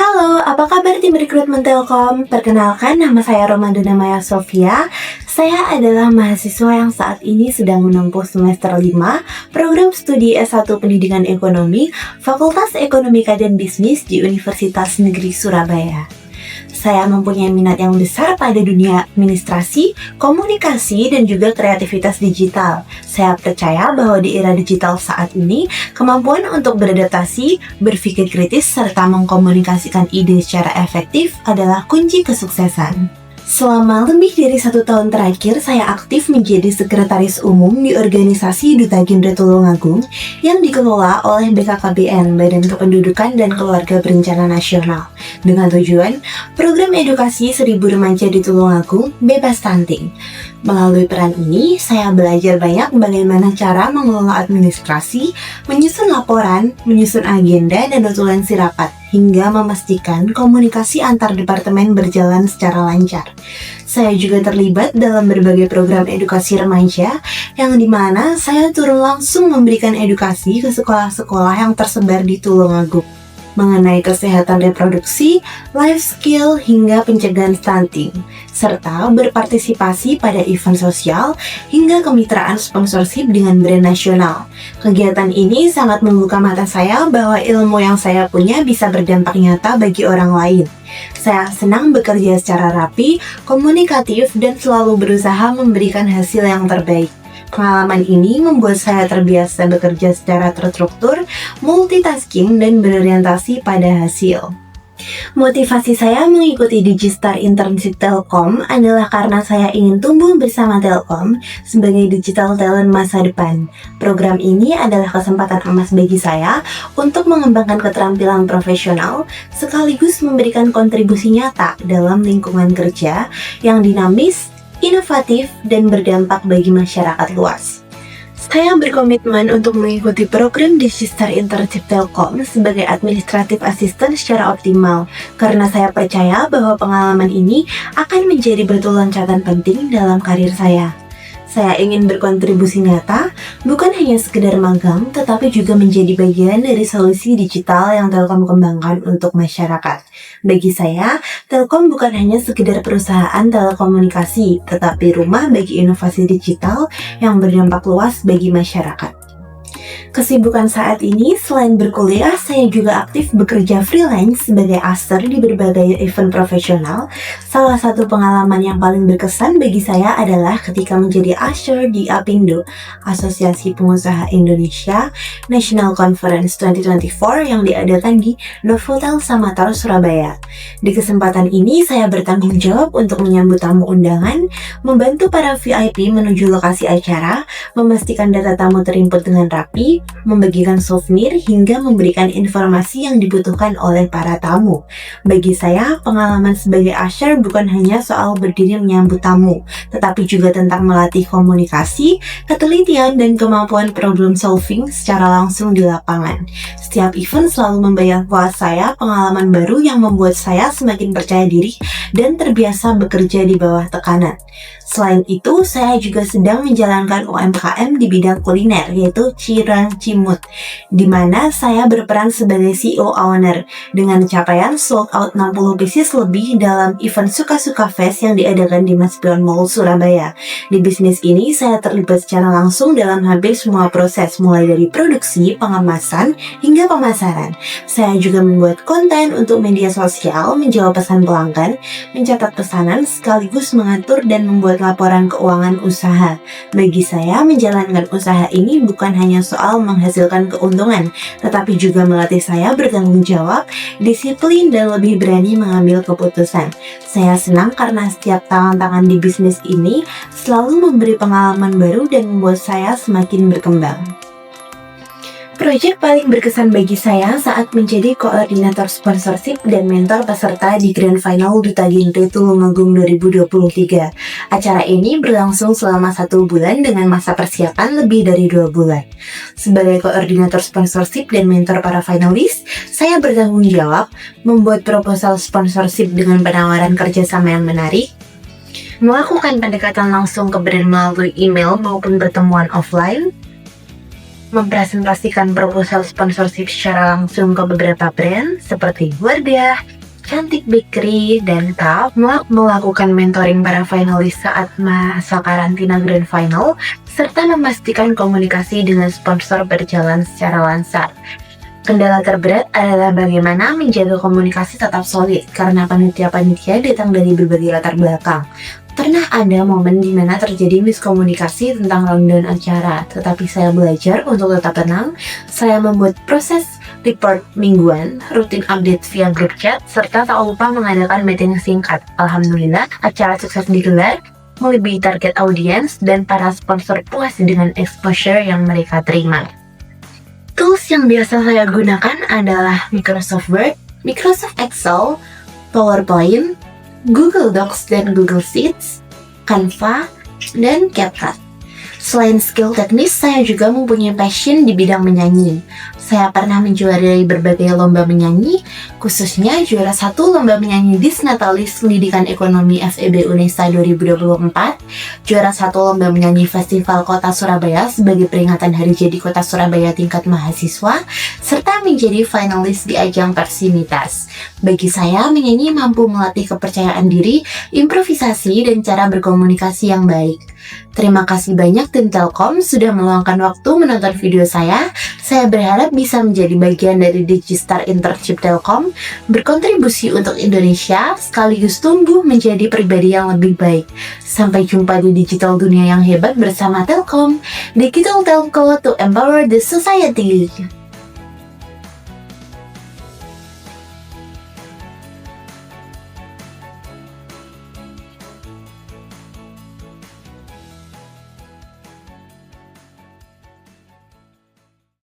Halo, apa kabar tim rekrutmen Telkom? Perkenalkan, nama saya Romadona Maya Sofia. Saya adalah mahasiswa yang saat ini sedang menempuh semester 5 program studi S1 Pendidikan Ekonomi Fakultas Ekonomika dan Bisnis di Universitas Negeri Surabaya. Saya mempunyai minat yang besar pada dunia administrasi, komunikasi, dan juga kreativitas digital. Saya percaya bahwa di era digital saat ini, kemampuan untuk beradaptasi, berpikir kritis, serta mengkomunikasikan ide secara efektif adalah kunci kesuksesan. Selama lebih dari 1 tahun terakhir, saya aktif menjadi sekretaris umum di organisasi Duta Genre Tulungagung yang dikelola oleh BKKBN, Badan Kependudukan dan Keluarga Berencana Nasional, dengan tujuan program edukasi 1000 remaja di Tulungagung bebas stunting. Melalui peran ini, saya belajar banyak bagaimana cara mengelola administrasi, menyusun laporan, menyusun agenda dan notulensi rapat, hingga memastikan komunikasi antar departemen berjalan secara lancar. Saya juga terlibat dalam berbagai program edukasi remaja, yang dimana saya turun langsung memberikan edukasi ke sekolah-sekolah yang tersebar di Tulungagung mengenai kesehatan reproduksi, life skill, hingga pencegahan stunting, serta berpartisipasi pada event sosial hingga kemitraan sponsorship dengan brand nasional. Kegiatan ini sangat membuka mata saya bahwa ilmu yang saya punya bisa berdampak nyata bagi orang lain. Saya senang bekerja secara rapi, komunikatif, dan selalu berusaha memberikan hasil yang terbaik. Pengalaman ini membuat saya terbiasa bekerja secara terstruktur, multitasking, dan berorientasi pada hasil. Motivasi saya mengikuti Digistar Internship Telkom adalah karena saya ingin tumbuh bersama Telkom sebagai digital talent masa depan. Program ini adalah kesempatan emas bagi saya untuk mengembangkan keterampilan profesional sekaligus memberikan kontribusi nyata dalam lingkungan kerja yang dinamis, inovatif, dan berdampak bagi masyarakat luas. Saya berkomitmen untuk mengikuti program Digistar Internship Telkom sebagai administratif asisten secara optimal, karena saya percaya bahwa pengalaman ini akan menjadi batu loncatan penting dalam karir saya. Saya ingin berkontribusi nyata, bukan hanya sekedar magang, tetapi juga menjadi bagian dari solusi digital yang Telkom kembangkan untuk masyarakat. Bagi saya, Telkom bukan hanya sekedar perusahaan telekomunikasi, tetapi rumah bagi inovasi digital yang berdampak luas bagi masyarakat. Kesibukan saat ini, selain berkuliah, saya juga aktif bekerja freelance sebagai aster di berbagai event profesional. Salah satu pengalaman yang paling berkesan bagi saya adalah ketika menjadi usher di APindo, Asosiasi Pengusaha Indonesia National Conference 2024 yang diadakan di Novotel Samator, Surabaya. Di kesempatan ini, saya bertanggung jawab untuk menyambut tamu undangan, membantu para VIP menuju lokasi acara, memastikan data tamu terinput dengan rapi, membagikan souvenir, hingga memberikan informasi yang dibutuhkan oleh para tamu. Bagi saya, pengalaman sebagai usher bukan hanya soal berdiri menyambut tamu, tetapi juga tentang melatih komunikasi, ketelitian, dan kemampuan problem solving secara langsung di lapangan. Setiap event selalu membawa saya pengalaman baru yang membuat saya semakin percaya diri dan terbiasa bekerja di bawah tekanan. Selain itu, saya juga sedang menjalankan UMKM di bidang kuliner, yaitu Cirang Cimut, di mana saya berperan sebagai CEO owner dengan capaian sold out 60 pieces lebih dalam event Suka-Suka Fest yang diadakan di Maspion Mall, Surabaya. Di bisnis ini, saya terlibat secara langsung dalam hampir semua proses, mulai dari produksi, pengemasan, hingga pemasaran. Saya juga membuat konten untuk media sosial, menjawab pesan pelanggan, mencatat pesanan, sekaligus mengatur dan membuat laporan keuangan usaha. Bagi saya, menjalankan usaha ini bukan hanya soal menghasilkan keuntungan, tetapi juga melatih saya bertanggung jawab, disiplin, dan lebih berani mengambil keputusan. Saya senang karena setiap tantangan di bisnis ini selalu memberi pengalaman baru dan membuat saya semakin berkembang. Proyek paling berkesan bagi saya saat menjadi koordinator sponsorship dan mentor peserta di Grand Final Duta Genre Tulungagung 2023. Acara ini berlangsung selama 1 bulan dengan masa persiapan lebih dari 2 bulan. Sebagai koordinator sponsorship dan mentor para finalis, saya bertanggung jawab membuat proposal sponsorship dengan penawaran kerjasama yang menarik, melakukan pendekatan langsung ke brand melalui email maupun pertemuan offline, mempresentasikan proposal sponsorship secara langsung ke beberapa brand seperti Wardah, Cantik Bakery dan Cup melakukan mentoring para finalis saat masa karantina Grand Final, serta memastikan komunikasi dengan sponsor berjalan secara lancar. Kendala terberat adalah bagaimana menjaga komunikasi tetap solid, karena panitia-panitia datang dari berbagai latar belakang. Pernah ada momen di mana terjadi miskomunikasi tentang rundown acara, tetapi saya belajar untuk tetap tenang. Saya membuat proses report mingguan, rutin update via grup chat, serta tak lupa mengadakan meeting singkat. Alhamdulillah, acara sukses digelar, melebihi target audiens, dan para sponsor puas dengan exposure yang mereka terima. Tools yang biasa saya gunakan adalah Microsoft Word, Microsoft Excel, PowerPoint, Google Docs dan Google Sheets, Canva, dan CapCut. Selain skill teknis, saya juga mempunyai passion di bidang menyanyi. Saya pernah menjuarai berbagai lomba menyanyi, khususnya juara 1 lomba menyanyi Disnatalis Pendidikan Ekonomi FEB UNESA 2024, juara 1 lomba menyanyi Festival Kota Surabaya sebagai peringatan Hari Jadi Kota Surabaya tingkat mahasiswa, serta menjadi finalis di ajang Persimitas. Bagi saya, menyanyi mampu melatih kepercayaan diri, improvisasi, dan cara berkomunikasi yang baik. Terima kasih banyak tim Telkom sudah meluangkan waktu menonton video saya. Saya berharap bisa menjadi bagian dari Digistar Internship Telkom, berkontribusi untuk Indonesia, sekaligus tumbuh menjadi pribadi yang lebih baik. Sampai jumpa di digital dunia yang hebat bersama Telkom. Digital Telco to empower the society.